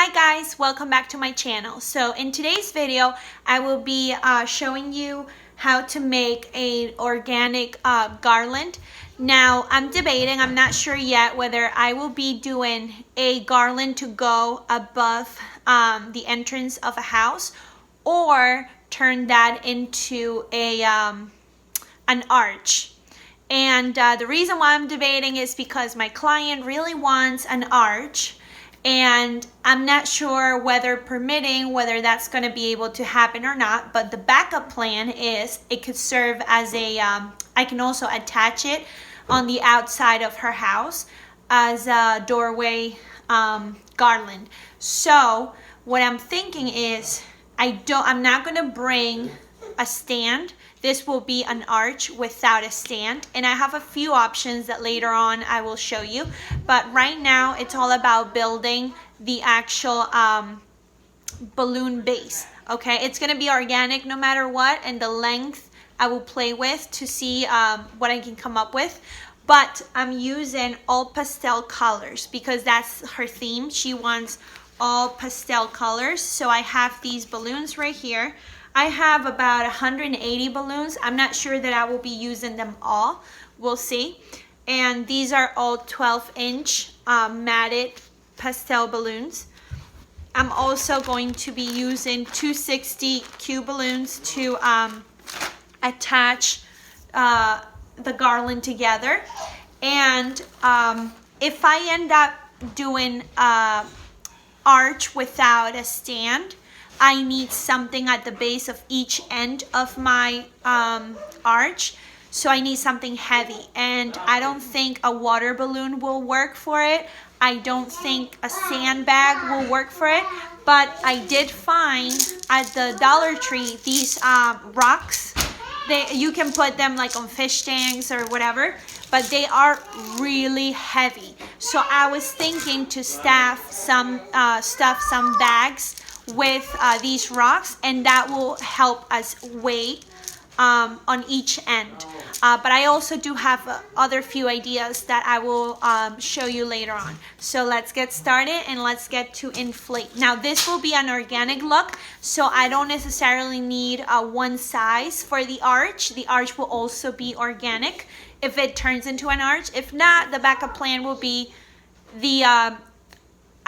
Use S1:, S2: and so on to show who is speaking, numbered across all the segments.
S1: Hi guys, welcome back to my channel. So in today's video, I will be showing you how to make an organic garland. Now I'm debating, I'm not sure yet whether I will be doing a garland to go above the entrance of a house or turn that into an arch. And the reason why I'm debating is because my client really wants an arch, and I'm not sure whether that's going to be able to happen or not. But the backup plan is it could serve as a I can also attach it on the outside of her house as a doorway garland. So what I'm thinking is I'm not going to bring a stand. This will be an arch without a stand, and I have a few options that later on I will show you, but right now it's all about building the actual balloon base. Okay, it's going to be organic no matter what, and the length I will play with to see what I can come up with. But I'm using all pastel colors because that's her theme. She wants all pastel colors. So I have these balloons right here. I have about 180 balloons. I'm not sure that I will be using them all. We'll see. And these are all 12-inch matted pastel balloons. I'm also going to be using 260 cube balloons to attach the garland together. And if I end up doing arch without a stand, I need something at the base of each end of my arch. So I need something heavy, and I don't think a water balloon will work for it. I don't think a sandbag will work for it. But I did find at the Dollar Tree these rocks. You can put them like on fish tanks or whatever, but they are really heavy. So I was thinking to stuff some bags with these rocks, and that will help us weight on each end. But I also do have other few ideas that I will show you later on. So let's get started and let's get to inflate. Now this will be an organic look, so I don't necessarily need one size for the arch. The arch will also be organic if it turns into an arch. If not, the backup plan will be the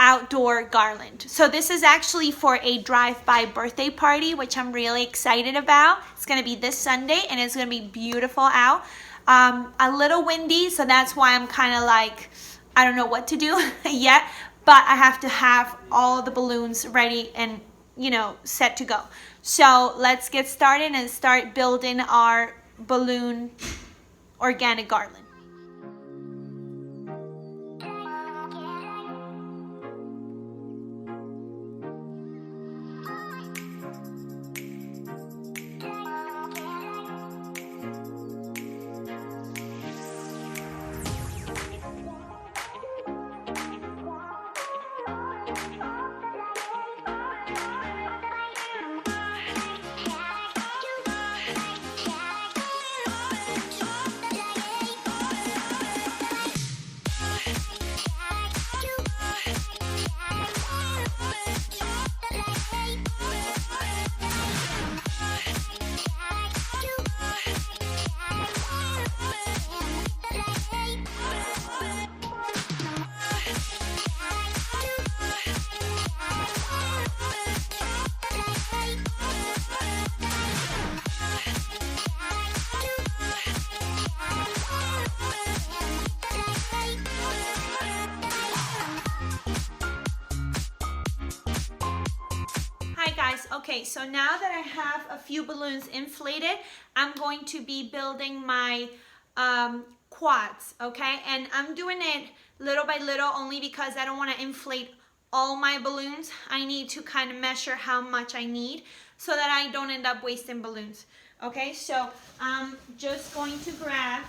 S1: outdoor garland. So this is actually for a drive-by birthday party, which I'm really excited about. It's gonna be this Sunday and it's gonna be beautiful out. A little windy, so that's why I'm kind of like, I don't know what to do yet, but I have to have all the balloons ready and, you know, set to go. So let's get started and start building our balloon organic garland. Okay, so now that I have a few balloons inflated, I'm going to be building my quads, okay? And I'm doing it little by little only because I don't want to inflate all my balloons. I need to kind of measure how much I need so that I don't end up wasting balloons. Okay, so I'm just going to grab,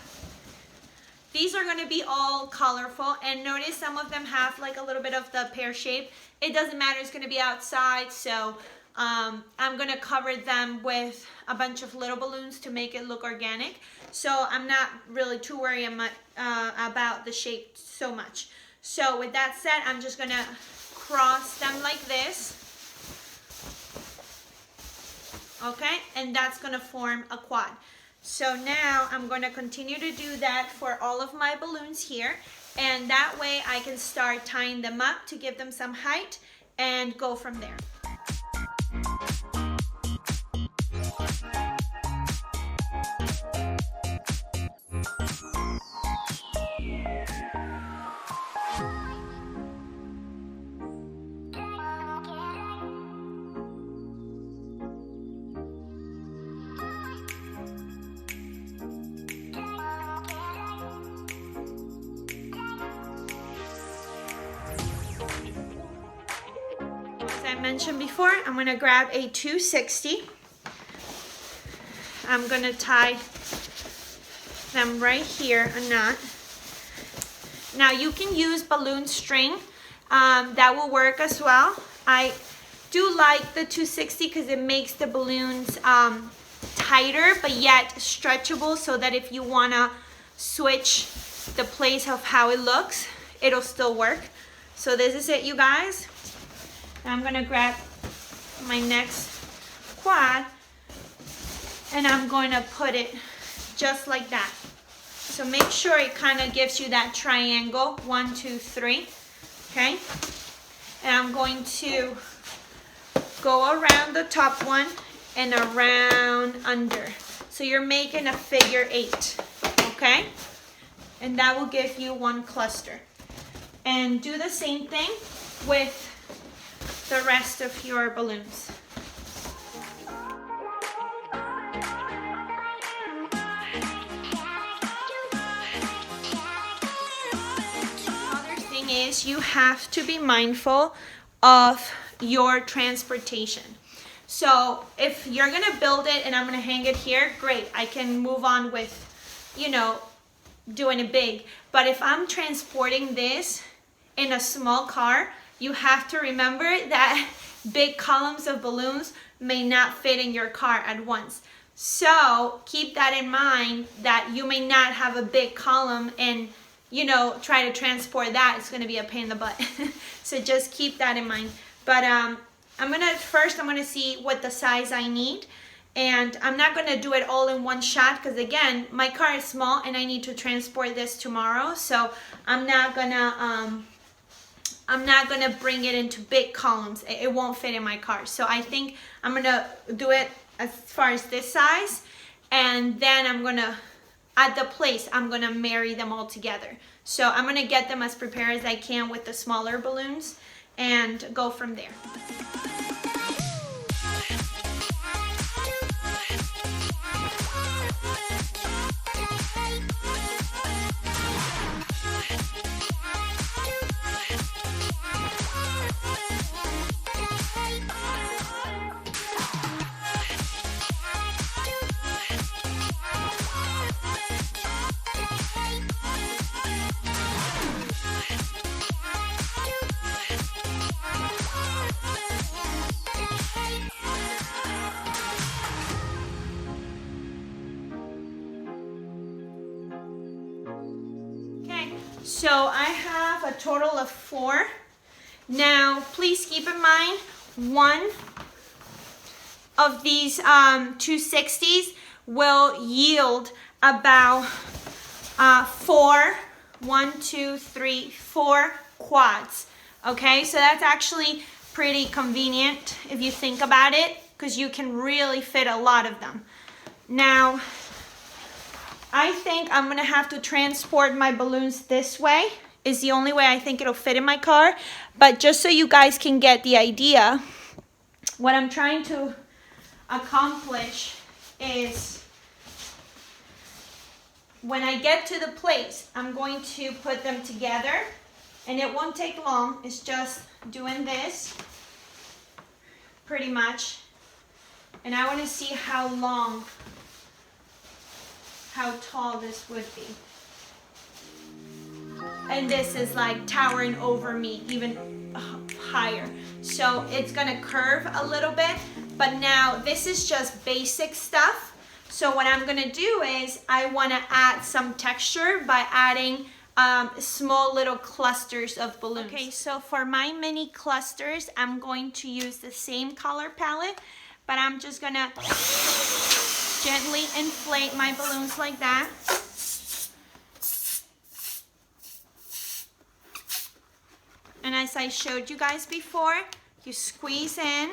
S1: these are going to be all colorful, and notice some of them have like a little bit of the pear shape. It doesn't matter, it's going to be outside, so I'm going to cover them with a bunch of little balloons to make it look organic. So I'm not really too worried about the shape so much. So with that said, I'm just going to cross them like and that's gonna form a quad. So now I'm gonna continue to do that for all of my balloons here, and that way I can start tying them up to give them some height and go from there. I mentioned before, I'm going to grab a 260. I'm going to tie them right here, a knot. Now you can use balloon string, that will work as well. I do like the 260 because it makes the balloons tighter but yet stretchable, so that if you want to switch the place of how it looks, it'll still work. So this is it, you guys. I'm gonna grab my next quad and I'm going to put it just like that. So make sure it kind of gives you that triangle, 1, 2, 3, okay? And I'm going to go around the top one and around under. So you're making a figure 8, okay? And that will give you one cluster. And do the same thing with the rest of your balloons. Another thing is you have to be mindful of your transportation. So if you're gonna build it and I'm gonna hang it here, great, I can move on with, you know, doing it big. But if I'm transporting this in a small car, you have to remember that big columns of balloons may not fit in your car at once. So keep that in mind, that you may not have a big column and, you know, try to transport that. It's gonna be a pain in the butt. So just keep that in mind. But I'm gonna see what the size I need. And I'm not gonna do it all in one shot because again, my car is small and I need to transport this tomorrow. So I'm not gonna bring it into big columns. It won't fit in my car. So I think I'm gonna do it as far as this size, and then I'm gonna, at the place, I'm gonna marry them all together. So I'm gonna get them as prepared as I can with the smaller balloons and go from there. So I have a total of 4. Now, please keep in mind, one of these 260s will yield about 4 quads. Okay, so that's actually pretty convenient if you think about it, because you can really fit a lot of them. Now, I think I'm gonna have to transport my balloons this way. Is the only way I think it'll fit in my car. But just so you guys can get the idea, what I'm trying to accomplish is when I get to the place, I'm going to put them together, and it won't take long. It's just doing this pretty much. And I want to see how tall this would be. And this is like towering over me, even higher. So it's gonna curve a little bit, but now this is just basic stuff. So what I'm gonna do is I wanna add some texture by adding small little clusters of balloons. Okay, so for my mini clusters, I'm going to use the same color palette, but I'm just gonna gently inflate my balloons like that. And as I showed you guys before, you squeeze in.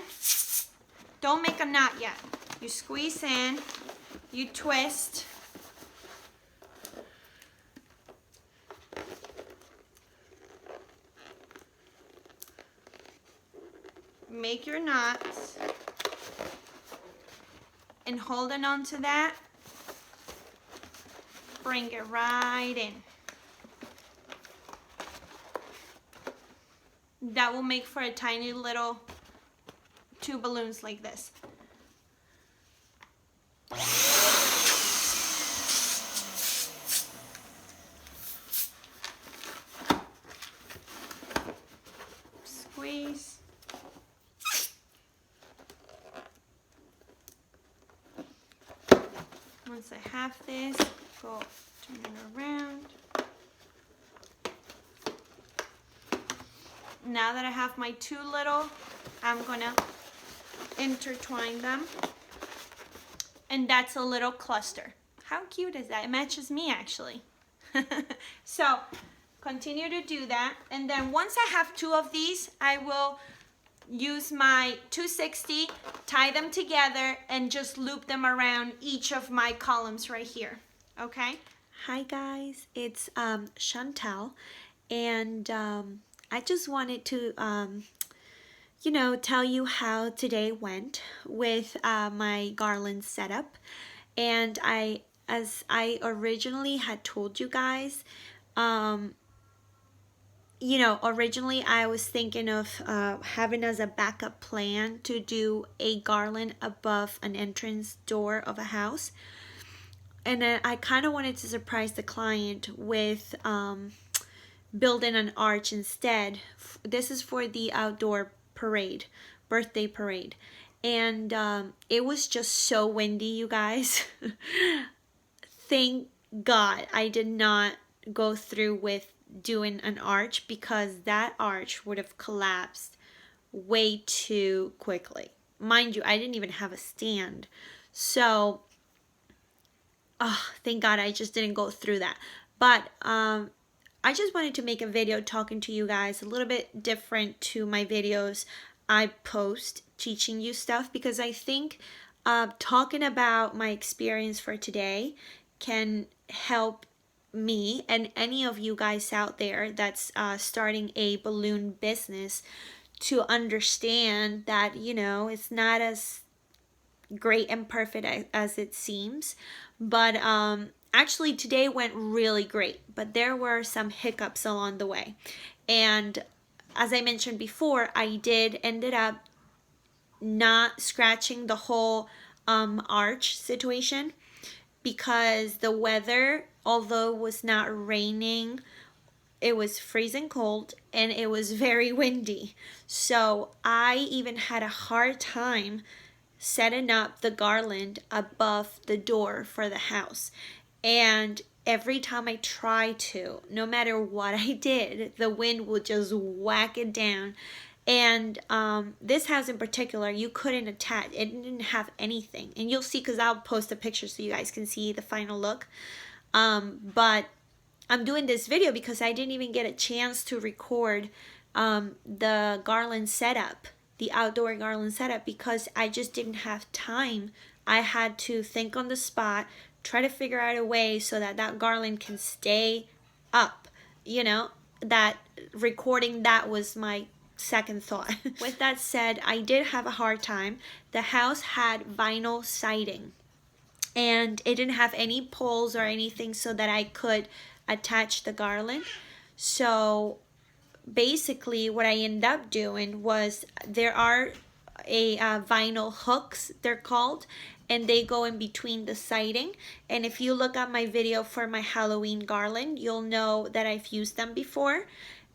S1: Don't make a knot yet. You squeeze in, you twist. Make your knots. And holding on to that, bring it right in. That will make for a tiny little 2 balloons like this. Squeeze. Once I have this, go turn it around. Now that I have my 2 little, I'm gonna intertwine them. And that's a little cluster. How cute is that? It matches me actually. So continue to do that. And then once I have 2 of these, I will use my 260, tie them together, and just loop them around each of my columns right here. Okay? Hi guys, it's Chantal, and I just wanted to you know, tell you how today went with my garland setup. And as I originally had told you guys, you know, originally I was thinking of having as a backup plan to do a garland above an entrance door of a house. And then I kind of wanted to surprise the client with building an arch instead. This is for the outdoor parade, birthday parade. And it was just so windy, you guys. Thank God I did not go through with doing an arch, because that arch would have collapsed way too quickly. Mind you, I didn't even have a stand. So, thank God I just didn't go through that. But I just wanted to make a video talking to you guys a little bit different to my videos I post teaching you stuff, because I think talking about my experience for today can help me and any of you guys out there that's starting a balloon business to understand that, you know, it's not as great and perfect as it seems. But actually today went really great, but there were some hiccups along the way. And as I mentioned before, I ended up not scratching the whole arch situation, because the weather, although it was not raining, it was freezing cold and it was very windy. So I even had a hard time setting up the garland above the door for the house. And every time I tried to, no matter what I did, the wind would just whack it down. And this house in particular, you couldn't attach, it didn't have anything. And you'll see, because I'll post a picture so you guys can see the final look. But I'm doing this video because I didn't even get a chance to record the garland setup, the outdoor garland setup, because I just didn't have time. I had to think on the spot, try to figure out a way so that that garland can stay up. You know, that recording that was my second thought. With that said, I did have a hard time. The house had vinyl siding, and it didn't have any poles or anything so that I could attach the garland. So basically what I ended up doing was, there are vinyl hooks, they're called, and they go in between the siding. And if you look at my video for my Halloween garland, you'll know that I've used them before,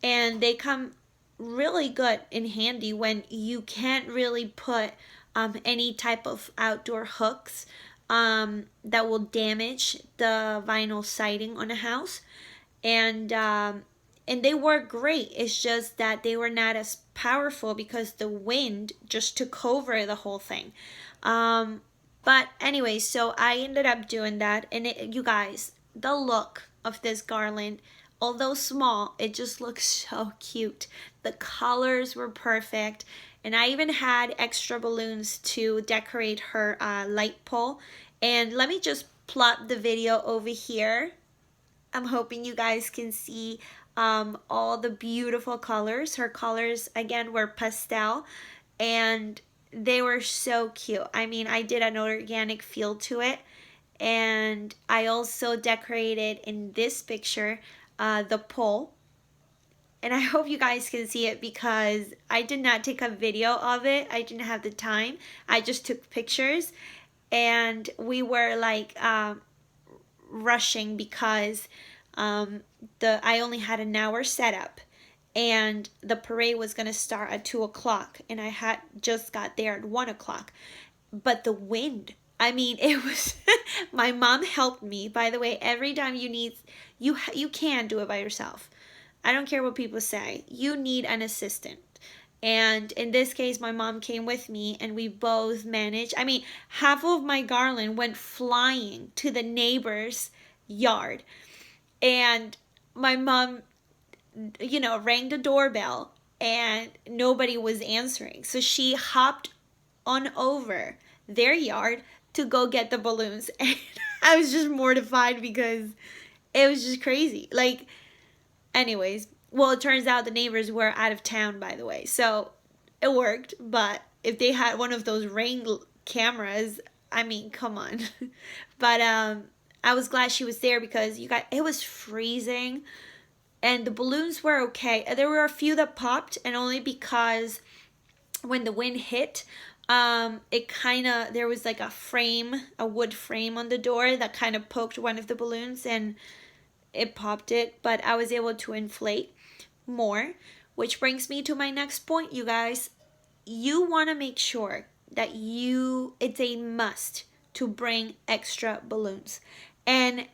S1: and they come really good and handy when you can't really put any type of outdoor hooks that will damage the vinyl siding on a house. And and they were great. It's just that they were not as powerful because the wind just took over the whole thing. But anyway, so I ended up doing that, and you guys, the look of this garland, although small, it just looks so cute. The colors were perfect, and I even had extra balloons to decorate her light pole. And let me just plot the video over here. I'm hoping you guys can see all the beautiful colors. Her colors, again, were pastel, and they were so cute. I mean, I did an organic feel to it, and I also decorated in this picture the pole. And I hope you guys can see it because I did not take a video of it. I didn't have the time. I just took pictures, and we were like rushing because I only had an hour setup, and the parade was going to start at 2 o'clock, and I had just got there at 1 o'clock. But the wind, I mean, it was my mom helped me. By the way, every time you need, you can do it by yourself. I don't care what people say. You need an assistant. And in this case, my mom came with me, and we both managed. I mean, half of my garland went flying to the neighbor's yard. And my mom, rang the doorbell, and nobody was answering. So she hopped on over their yard to go get the balloons. And I was just mortified because it was just crazy. Like, anyways, well, it turns out the neighbors were out of town, by the way. So it worked. But if they had one of those Ring cameras, I mean, come on. But I was glad she was there because it was freezing, and the balloons were okay. There were a few that popped, and only because when the wind hit, there was like a wood frame on the door that kind of poked one of the balloons, and it popped it. But I was able to inflate more, which brings me to my next point, you guys. You want to make sure that it's a must to bring extra balloons. And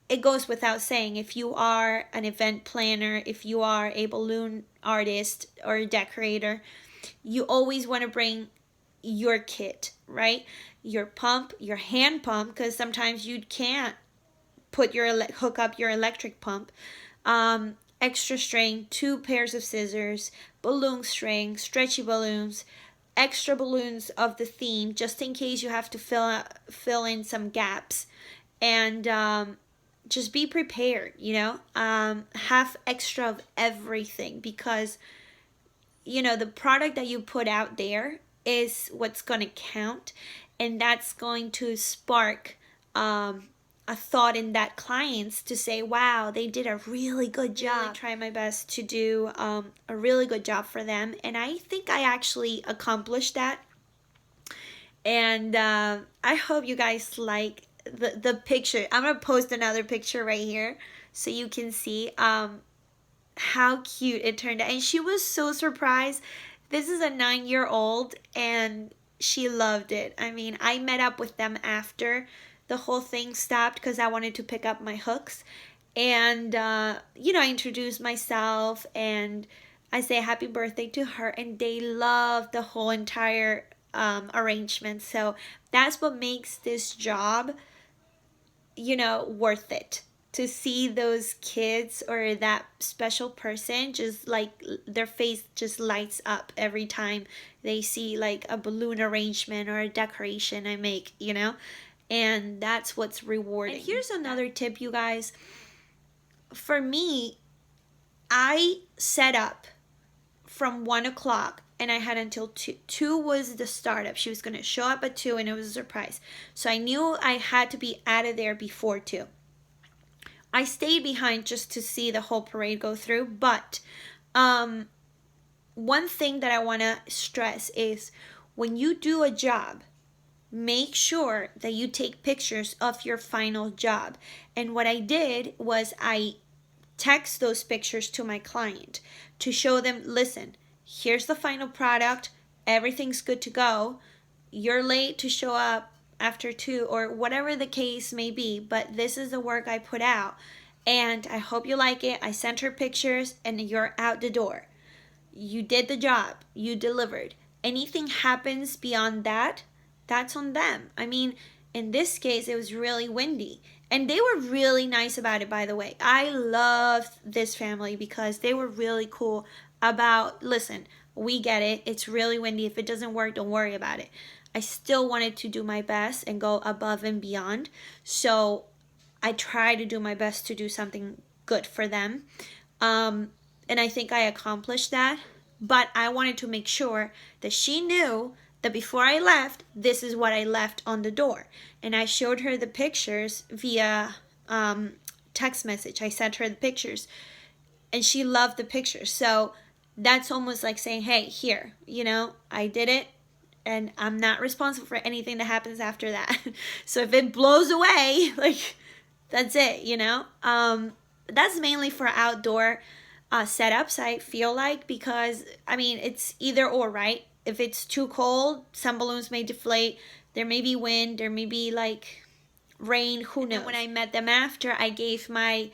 S1: it goes without saying, if you are an event planner, if you are a balloon artist or a decorator, you always want to bring your kit, right? Your pump, your hand pump, because sometimes you can't hook up your electric pump. Extra string, 2 pairs of scissors, balloon string, stretchy balloons, extra balloons of the theme, just in case you have to fill in some gaps. And just be prepared, have extra of everything, because the product that you put out there is what's going to count, and that's going to spark a thought in that clients to say, wow, they did a really good job. I really try my best to do a really good job for them, and I think I actually accomplished that. And I hope you guys like the picture. I'm gonna post another picture right here so you can see how cute it turned out. And she was so surprised. This is a 9-year-old, and she loved it. I mean, I met up with them after the whole thing stopped because I wanted to pick up my hooks, and I introduced myself and I say happy birthday to her, and they loved the whole entire arrangement. So that's what makes this job worth it, to see those kids or that special person just like their face just lights up every time they see like a balloon arrangement or a decoration I make, and that's what's rewarding. And here's another tip, you guys. For me, I set up from 1 o'clock, and I had until 2. 2 was the startup. She was going to show up at 2, and it was a surprise. So I knew I had to be out of there before 2. I stayed behind just to see the whole parade go through. But one thing that I want to stress is, when you do a job, make sure that you take pictures of your final job. And what I did was I text those pictures to my client to show them, listen, here's the final product, everything's good to go, you're late to show up after 2 or whatever the case may be, but this is the work I put out, And I hope you like it. I sent her pictures and you're out the door. You did the job. You delivered. Anything happens beyond that, that's on them. I mean, in this case, it was really windy. And they were really nice about it, by the way. I love this family because they were really cool about, listen, we get it. It's really windy. If it doesn't work, don't worry about it. I still wanted to do my best and go above and beyond. So I try to do my best to do something good for them. And I think I accomplished that. But I wanted to make sure that she knew that before I left, this is what I left on the door. And I showed her the pictures via text message. I sent her the pictures. And she loved the pictures. So that's almost like saying, hey, here, you know, I did it. And I'm not responsible for anything that happens after that. So if it blows away, like, that's it, you know. That's mainly for outdoor setups, I feel like, because, I mean, it's either or, right? If it's too cold, some balloons may deflate. There may be wind. There may be, like, rain. Who knows? And when I met them after, I gave my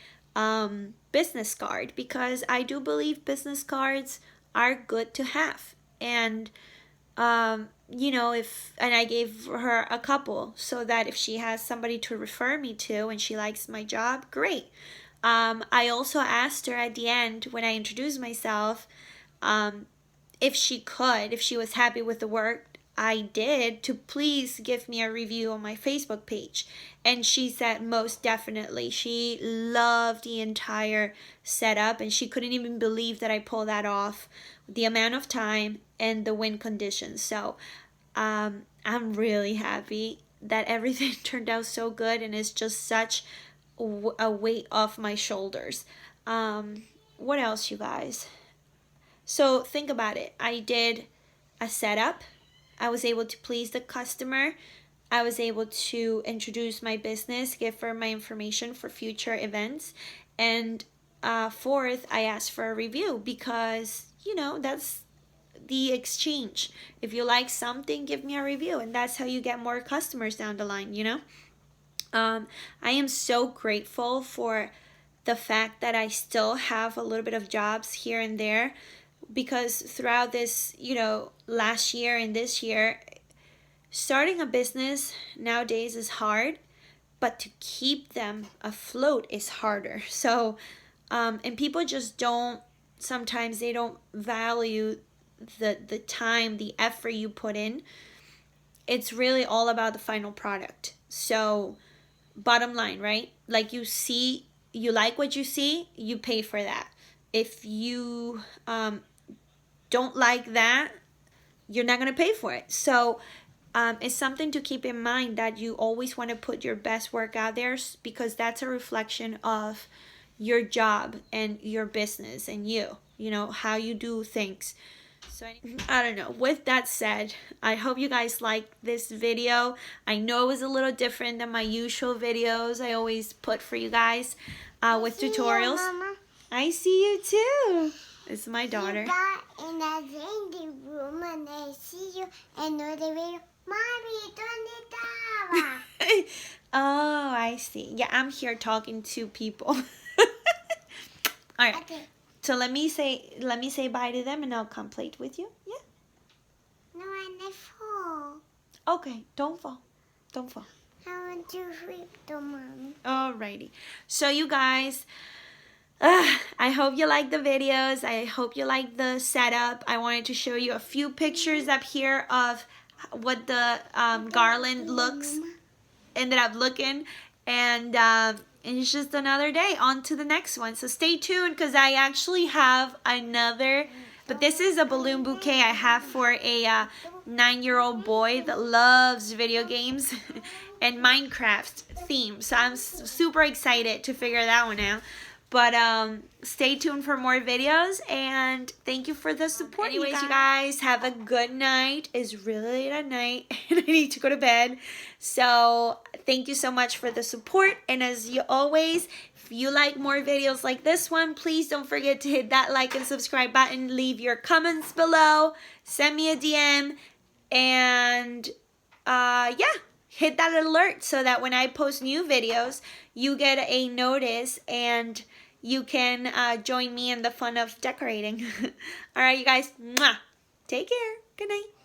S1: business card because I do believe business cards are good to have. And you know, and I gave her a couple so that if she has somebody to refer me to and she likes my job, great. I also asked her at the end when I introduced myself, if she was happy with the work I did, to please give me a review on my Facebook page. And she said most definitely. She loved the entire setup and she couldn't even believe that I pulled that off, the amount of time and the wind conditions. So I'm really happy that everything turned out so good, and it's just such a weight off my shoulders. What else, you guys? So think about it. I did a setup. I was able to please the customer. I was able to introduce my business, give her my information for future events. And fourth, I asked for a review because, you know, that's the exchange. If you like something, give me a review. And that's how you get more customers down the line, you know. I am so grateful for the fact that I still have a little bit of jobs here and there, because throughout this, you know, last year and this year, starting a business nowadays is hard, but to keep them afloat is harder. So, and people just don't, sometimes they don't value the time, the effort you put in. It's really all about the final product. So, bottom line, right? Like, you like what you see, you pay for that. If you don't like that, you're not going to pay for it. So it's something to keep in mind, that you always want to put your best work out there, because that's a reflection of your job and your business and you know, how you do things. So I don't know. With that said, I hope you guys liked this video. I know it was a little different than my usual videos I always put for you guys with tutorials. I see you too. It's my daughter.
S2: In the living room and I see you and the video. Mommy, ¿dónde estaba?
S1: Oh, I see. Yeah, I'm here talking to people. All right.
S2: Okay.
S1: So let me say bye to them and I'll come play with you. Yeah.
S2: No, I fall.
S1: Okay, don't fall. Don't fall.
S2: I want to sleep, Mommy.
S1: Alrighty. So you guys, I hope you like the videos. I hope you like the setup. I wanted to show you a few pictures up here of what the garland ended up looking, and it's just another day. On to the next one. So stay tuned, because I actually have another, but this is a balloon bouquet I have for a 9-year-old boy that loves video games and Minecraft theme. So I'm super excited to figure that one out. But stay tuned for more videos, and thank you for the support. Anyways, you guys, have a good night. It's really late at night and I need to go to bed. So thank you so much for the support, and as you always, if you like more videos like this one, please don't forget to hit that like and subscribe button. Leave your comments below. Send me a DM, and yeah, hit that alert so that when I post new videos, you get a notice and you can join me in the fun of decorating. All right, you guys. Mwah. Take care. Good night.